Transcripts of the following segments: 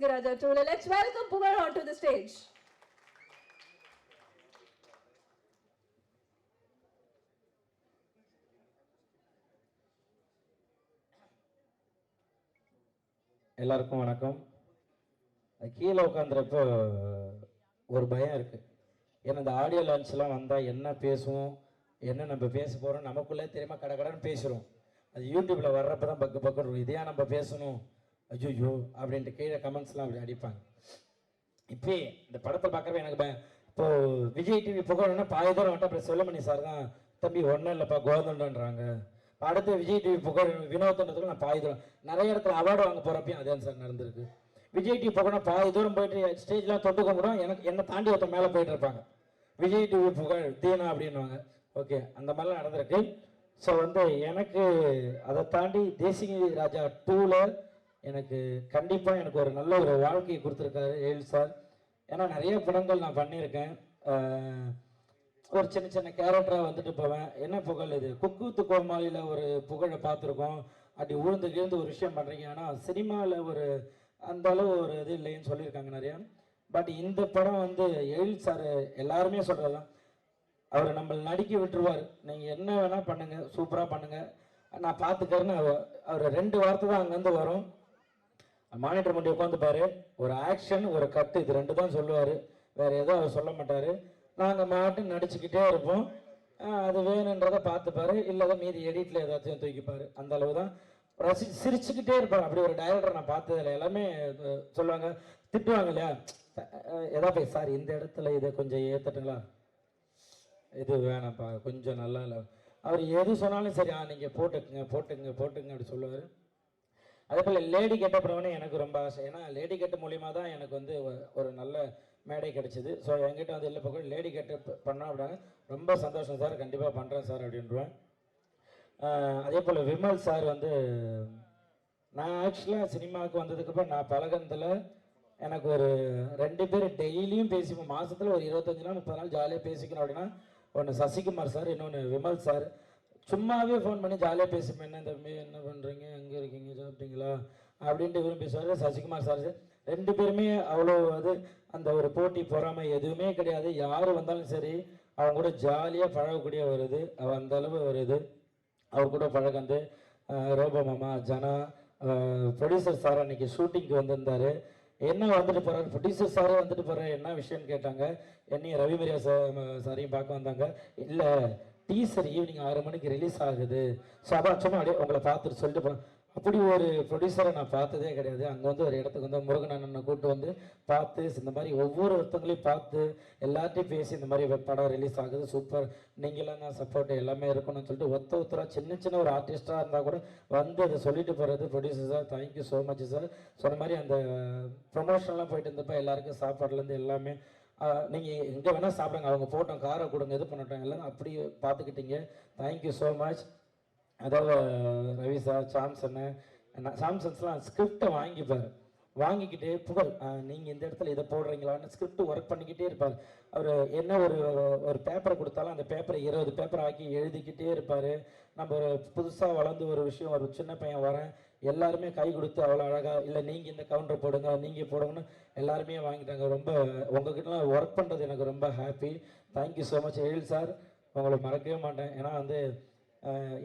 Raja Tula. Let's welcome Pugal onto the stage. எல்லாருக்கும் வணக்கம். கீழே உட்காந்துறப்போ ஒரு பயம் இருக்குது. ஏன்னா இந்த ஆடியோ லான்ச்லாம் வந்தால் என்ன பேசுவோம், என்ன நம்ம பேச போகிறோம் நமக்குள்ளே தெரியாம கடன்னு பேசுகிறோம். அது யூடியூப்பில் வர்றப்போ தான் பக்கு இருக்கும். இதையா நம்ம பேசணும், ஐயோ அப்படின்ட்டு கீழே கமெண்ட்ஸ்லாம் அப்படி அடிப்பாங்க. இப்போ இந்த படத்தை பார்க்குறப்ப எனக்கு இப்போது விஜய் டிவி புகழ்னா பாதி தூரம் வந்துட்டு அப்புறம் செல்லமணி சார் தான் தம்பி ஒன்றும் இல்லைப்பா கோதண்டன்றாங்க. அடுத்து விஜய் டிவி புகழ் வினோதன்றதுக்கு நான் பாதி தூரம் நிறைய இடத்துல அவார்டு வாங்க போகிறப்பையும் அதே சார் நடந்திருக்கு. விஜய் டிவி புகழ்னா பாதி தூரம் போயிட்டு ஸ்டேஜ்லாம் தொட்டு கும்பிடும், என்னை தாண்டி ஒருத்தர் மேலே போயிட்டு இருப்பாங்க. விஜய் டிவி புகழ் தீனா அப்படின்வாங்க. ஓகே, அந்த மாதிரிலாம் நடந்திருக்கு. ஸோ எனக்கு அதை தாண்டி தேசிய ராஜா 2ல் எனக்கு கண்டிப்பாக எனக்கு ஒரு நல்ல ஒரு வாழ்க்கையை கொடுத்துருக்காரு ஏழு சார். ஏன்னா நிறைய படங்கள் நான் பண்ணியிருக்கேன். ஒரு சின்ன சின்ன கேரக்டராக வந்துட்டு போவேன். என்ன புகழ் இது, குக்கூத்து கோமாளியில் ஒரு புகழை பார்த்துருக்கோம். அப்படி உழுந்து ஒரு விஷயம் பண்ணுறீங்க. ஆனால் சினிமாவில் ஒரு அந்த அளவு ஒரு இது இல்லைன்னு சொல்லியிருக்காங்க நிறையா. பட் இந்த படம் எழில் சார் எல்லாருமே சொல்கிறதான், அவர் நம்மளை நடிக்க விட்டுருவார். நீங்கள் என்ன வேணால் பண்ணுங்கள், சூப்பராக பண்ணுங்கள், நான் பார்த்துக்கறேன்னு அவர் 2 வார்த்தை தான் அங்கேருந்து வரும். மானிட்டர் முன்னாடி உட்காந்துப்பார். ஒரு ஆக்ஷன், ஒரு கட்டு, இது 2 தான் சொல்லுவார். வேறு எதுவும் அவர் சொல்ல மாட்டார். நாங்கள் மாட்டு நடிச்சுக்கிட்டே இருப்போம். அது வேணுன்றதை பார்த்துப்பாரு, இல்லாத மீதி எடிட்டில் ஏதாச்சும் தூக்கிப்பார். அந்த அளவு தான் சிரிச்சுக்கிட்டே இருப்பார். அப்படி ஒரு டைரக்டர் நான் பார்த்ததில்ல. எல்லாமே சொல்லுவாங்க, திட்டுவாங்க இல்லையா, ஏதாவது சார் இந்த இடத்துல இதை கொஞ்சம் ஏற்றட்டுங்களா, இது வேணாம்ப்பா கொஞ்சம் நல்லா இல்லை, அவர் எது சொன்னாலும் சரி நீங்கள் போட்டுக்குங்க அப்படி சொல்லுவார். அதே போல் லேடி கெட்ட படம்னு எனக்கு ரொம்ப ஆசை. ஏன்னா லேடி கெட்ட மூலியமாக தான் எனக்கு ஒரு நல்ல மேடை கிடச்சிது. ஸோ என்கிட்ட இல்லை பக்கம் லேடி கெட்ட பண்ணோம் அப்படின்னா ரொம்ப சந்தோஷம் சார், கண்டிப்பாக பண்ணுறேன் சார் அப்படின்றான். அதே போல் விமல் சார் நான் ஆக்சுவலாக சினிமாவுக்கு வந்ததுக்கப்புறம் நான் பழகினதில் எனக்கு ஒரு 2 பேர் டெய்லியும் பேசிப்போம். மாதத்தில் ஒரு 25 நாள் 30 நாள் ஜாலியாக பேசிக்கணும் அப்படின்னா ஒன்று சசிகுமார் சார், இன்னொன்று விமல் சார். சும்மாவே ஃபோன் பண்ணி ஜாலியாக பேசிப்பேன். என்ன தம்பி என்ன பண்ணுறீங்க, எங்கே இருக்கீங்க, சாப்பிட்டீங்களா அப்படின்ட்டு விரும்பி பேசுவார். சசிகுமார் சார் 2 பேருமே அவ்வளோ அந்த ஒரு போட்டி பொறாமை எதுவுமே கிடையாது. யார் வந்தாலும் சரி அவங்க கூட ஜாலியாக பழகக்கூடிய வருது. அந்த அளவு வருது. அவர் கூட பழகந்து ரோபோ மாமா ஜனா ப்ரொடியூசர் சார் அன்றைக்கி ஷூட்டிங்க்கு வந்திருந்தார். என்ன வந்துட்டு போகிறார் ப்ரொடியூசர் சாரே வந்துட்டு போகிறார், என்ன விஷயம்னு கேட்டாங்க. என்னையும் ரவிமரியா சாரையும் பார்க்க வந்தாங்க. இல்லை டீசர் ஈவினிங் 6 மணிக்கு ரிலீஸ் ஆகுது, ஸோ அதான் சும்மா அப்படியே உங்களை பார்த்துட்டு சொல்லிட்டு போகிறேன். அப்படி ஒரு ப்ரொடியூசரை நான் பார்த்ததே கிடையாது. அங்கே ஒரு இடத்துக்கு முருகன் அண்ணனை கூப்பிட்டு பார்த்து இந்த மாதிரி ஒவ்வொருத்தங்களையும் பார்த்து எல்லார்ட்டையும் பேசி இந்த மாதிரி படம் ரிலீஸ் ஆகுது, சூப்பர், நீங்களாம் தான் சப்போர்ட் எல்லாமே இருக்கணும்னு சொல்லிட்டு ஒருத்தராக சின்ன ஒரு ஆர்டிஸ்டாக இருந்தால் கூட அதை சொல்லிட்டு போகிறது. Producer sir thank you so much sir. சொன்ன மாதிரி அந்த ப்ரொமோஷன்லாம் போயிட்டு இருந்தப்போ எல்லாருக்கும் சாப்பாடுலேருந்து எல்லாமே நீங்கள் எங்கே வேணால் சாப்பிடுங்க, அவங்க போட்டோம் காரை கொடுங்க இது பண்ணட்டோம் எல்லாம் அப்படி பார்த்துக்கிட்டீங்க. Thank you so much. அதாவது ரவி சார் சாம்சன்ஸ்லாம் ஸ்கிரிப்டை வாங்கிக்கிட்டு புகழ் நீங்கள் இந்த இடத்துல இதை போடுறீங்களான்னு ஸ்கிரிப்ட் ஒர்க் பண்ணிக்கிட்டே இருப்பார். அவர் என்ன ஒரு பேப்பரை கொடுத்தாலும் அந்த பேப்பரை 20 பேப்பர் ஆக்கி எழுதிக்கிட்டே இருப்பார். நம்ம ஒரு புதுசாக வளர்ந்து ஒரு விஷயம் ஒரு சின்ன பையன் வரேன் எல்லாருமே கை கொடுத்து அவ்வளோ அழகாக இல்லை நீங்கள் இந்த கவுண்டர் போடுங்க நீங்கள் போடுங்கன்னு எல்லாருமே வாங்கிட்டாங்க. ரொம்ப உங்ககிட்டலாம் ஒர்க் பண்ணுறது எனக்கு ரொம்ப ஹாப்பி. தேங்க்யூ ஸோ மச் எழில் சார், உங்களை மறக்கவே மாட்டேன். ஏன்னா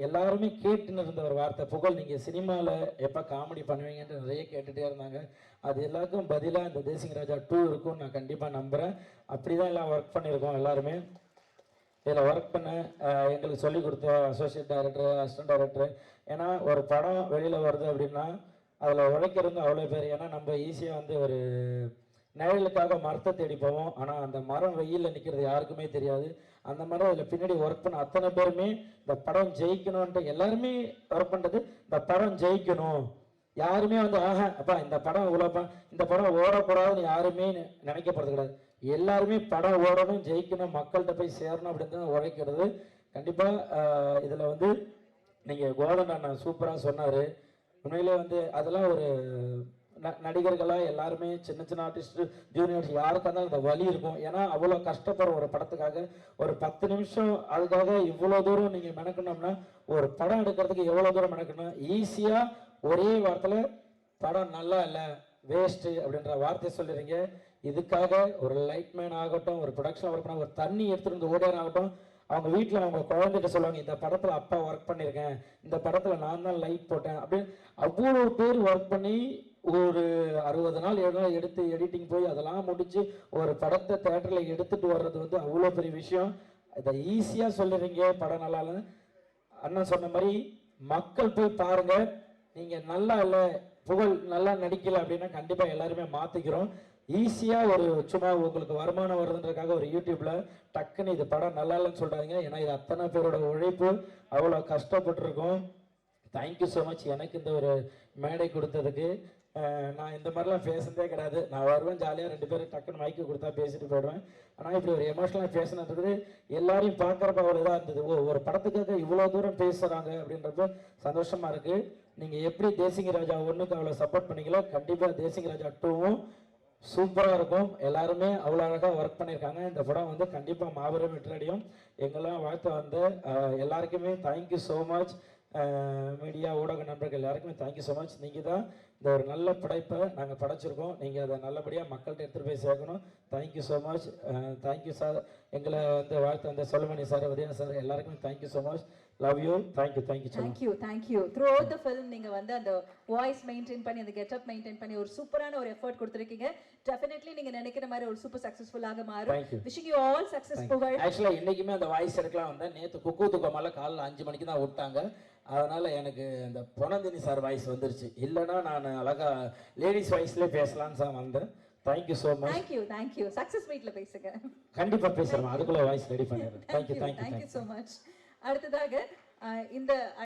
எல்லாருமே கேட்டுன்னு இருந்த ஒரு வார்த்தை, புகழ் நீங்கள் சினிமாவில் எப்போ காமெடி பண்ணுவீங்கன்ட்டு நிறைய கேட்டுகிட்டே இருந்தாங்க. அது எல்லாருக்கும் பதிலாக இந்த தேசிய ராஜா 2 இருக்கும்னு நான் கண்டிப்பாக நம்புகிறேன். அப்படி தான் எல்லாம் ஒர்க் பண்ணியிருக்கோம். எல்லாருமே இதில் ஒர்க் பண்ண எங்களுக்கு சொல்லிக் கொடுத்த அசோசியேட் டைரக்டர், அசிஸ்டன்ட் டைரக்டர். ஏன்னா ஒரு படம் வெளியில் வருது அப்படின்னா அதில் உழைக்கிறது அவ்வளோ பேர். ஏன்னா நம்ம ஈஸியாக ஒரு நிழலுக்காக மரத்தை தேடி போவோம், ஆனால் அந்த மரம் வெயிலில் நிற்கிறது யாருக்குமே தெரியாது. அந்த மரம் அதில் பின்னாடி ஒர்க் பண்ண அத்தனை பேருமே இந்த படம் ஜெயிக்கணும்ன்ட்டு எல்லாருமே ஒர்க் பண்ணுறது, இந்த படம் ஜெயிக்கணும். யாருமே அப்பா இந்த படம் இவ்வளோப்பா இந்த படம் ஓடக்கூடாதுன்னு யாருமே நினைக்கப்படுறது கிடையாது. எல்லாருமே படம் ஓடணும், ஜெயிக்கணும், மக்கள்கிட்ட போய் சேரணும் அப்படின்னு தான் உழைக்கிறது. கண்டிப்பாக இதில் நீங்கள் கோதண்ட அண்ணா சூப்பராக சொன்னார். உண்மையிலே அதெல்லாம் ஒரு நடிகர்களாக எல்லாருமே சின்ன ஆர்டிஸ்ட் ஜூனியர்ஸ் யாருக்காக இருந்தாலும் அந்த வலி இருக்கும். ஏன்னா அவ்வளோ கஷ்டப்படுற ஒரு படத்துக்காக ஒரு 10 நிமிஷம் அதுக்காக இவ்வளோ தூரம் நீங்கள் மெனக்கணும்னா ஒரு படம் எடுக்கிறதுக்கு எவ்வளோ தூரம் மெனக்கணும். ஈஸியாக ஒரே வாரத்தில் படம் நல்லா இல்லை வேஸ்ட்டு அப்படின்ற வார்த்தை சொல்லிடுறீங்க. இதுக்காக ஒரு லைட்மேன் ஆகட்டும், ஒரு ப்ரொடக்ஷன் ஒர்க் பண்ண, ஒரு தண்ணி எடுத்துகிட்டு வந்து ஓடியார் ஆகட்டும், அவங்க வீட்டில் அவங்க குழந்தைகிட்ட சொல்லுவாங்க, இந்த படத்தில் அப்பா ஒர்க் பண்ணியிருக்கேன், இந்த படத்தில் நான் தான் லைட் போட்டேன் அப்படின்னு அவ்வளோ பேர் ஒர்க் பண்ணி ஒரு 60 நாள் 7 நாள் எடுத்து எடிட்டிங் போய் அதெல்லாம் முடிச்சு ஒரு படத்தை தேட்டரில் எடுத்துட்டு வர்றது வந்து அவ்வளோ பெரிய விஷயம். இதை ஈஸியாக சொல்லுறீங்க படம் நல்லா இல்லைன்னு. அண்ணன் சொன்ன மாதிரி மக்கள் போய் பாருங்க. நீங்கள் நல்லா இல்லை, புகழ் நல்லா நடிக்கல அப்படின்னா கண்டிப்பாக எல்லாருமே மாற்றிக்கிறோம். ஈஸியாக ஒரு சும்மா உங்களுக்கு வருமானம் வருதுன்றதுக்காக ஒரு யூடியூப்ல டக்குன்னு இது படம் நல்லா இல்லைன்னு சொல்கிறாங்க. ஏன்னா இது அத்தனை பேரோட உழைப்பு, அவ்வளோ கஷ்டப்பட்டுருக்கோம். தேங்க்யூ ஸோ மச் எனக்கு இந்த ஒரு மேடை கொடுத்ததுக்கு. நான் இந்த மாதிரிலாம் பேசுனதே கிடையாது. நான் வருவேன் ஜாலியாக 2 பேரும் டக்குன்னு மைக்கு கொடுத்தா பேசிட்டு போயிடுவேன். ஆனால் இப்படி ஒரு எமோஷனலாக பேசினது எல்லாரையும் பார்க்குறப்ப அவ்வளோ இதாக இருந்தது. ஒரு படத்துக்காக இவ்வளோ தூரம் பேசுகிறாங்க அப்படின்றப்ப சந்தோஷமாக இருக்குது. நீங்கள் எப்படி தேசிங்க ராஜா 1க்கு அவ்வளோ சப்போர்ட் பண்ணீங்களோ கண்டிப்பாக தேசிங்க ராஜா 2வும் சூப்பராக இருக்கும். எல்லாருமே அவ்வளோ அழகாக ஒர்க் பண்ணியிருக்காங்க. இந்த படம் வந்து கண்டிப்பாக மாபெரும் வெற்றியடையும். எங்கெல்லாம் வாழ்த்து வந்து எல்லாருக்குமே தேங்க்யூ ஸோ மச். மீடியா ஊடக நண்பர்கள் எல்லாருக்குமே தேங்க்யூ ஸோ மச். நீங்கள் தான் இந்த ஒரு நல்ல படைப்பை நாங்கள் படைச்சிருக்கோம். நீங்கள் அதை நல்லபடியாக மக்கள்கிட்ட எடுத்துகிட்டு போய் சேர்க்கணும். Thank you so much. Thank you sir. எங்களை வந்து வாழ்த்து வந்த சொல்லுமணி சார், உதயன் சார் எல்லாருக்குமே thank you so much. Love you. Thank you thank you thank you. Through out the film நீங்க வந்து அந்த வாய்ஸ் மெயின்டைன் பண்ணி, அந்த கெட்டப் மெயின்டைன் பண்ணி ஒரு சூப்பரான ஒரு எஃபர்ட் கொடுத்துருக்கீங்க. டெஃபினெட்லி நீங்க நினைக்கிற மாதிரி ஒரு சூப்பர் சக்சஸ்ஃபுல்லாக மாறும். Wishing you all success. புகழ் ஆக்சுவலாக இன்னைக்குமே அந்த வாய்ஸ் எடுக்கலாம் வந்தேன். நேற்று குக்கு தூக்கமால காலைல 5 மணிக்கு தான் விட்டாங்க. அதனால் எனக்கு இந்த பொனந்தினி சார் வாய்ஸ் வந்துருச்சு. இல்லைன்னா நான் அழகா லேடிஸ் வாய்ஸ்லேயே பேசலான்னு சார் வந்தேன். Thank you so much. Thank you. Success மீட்ல பேசுங்க. கண்டிப்பாக பேசுகிறேன். அதுக்குள்ளே வாய்ஸ் ரெடி பண்ணிடுறேன். Thank you so much. அடுத்ததாக இந்த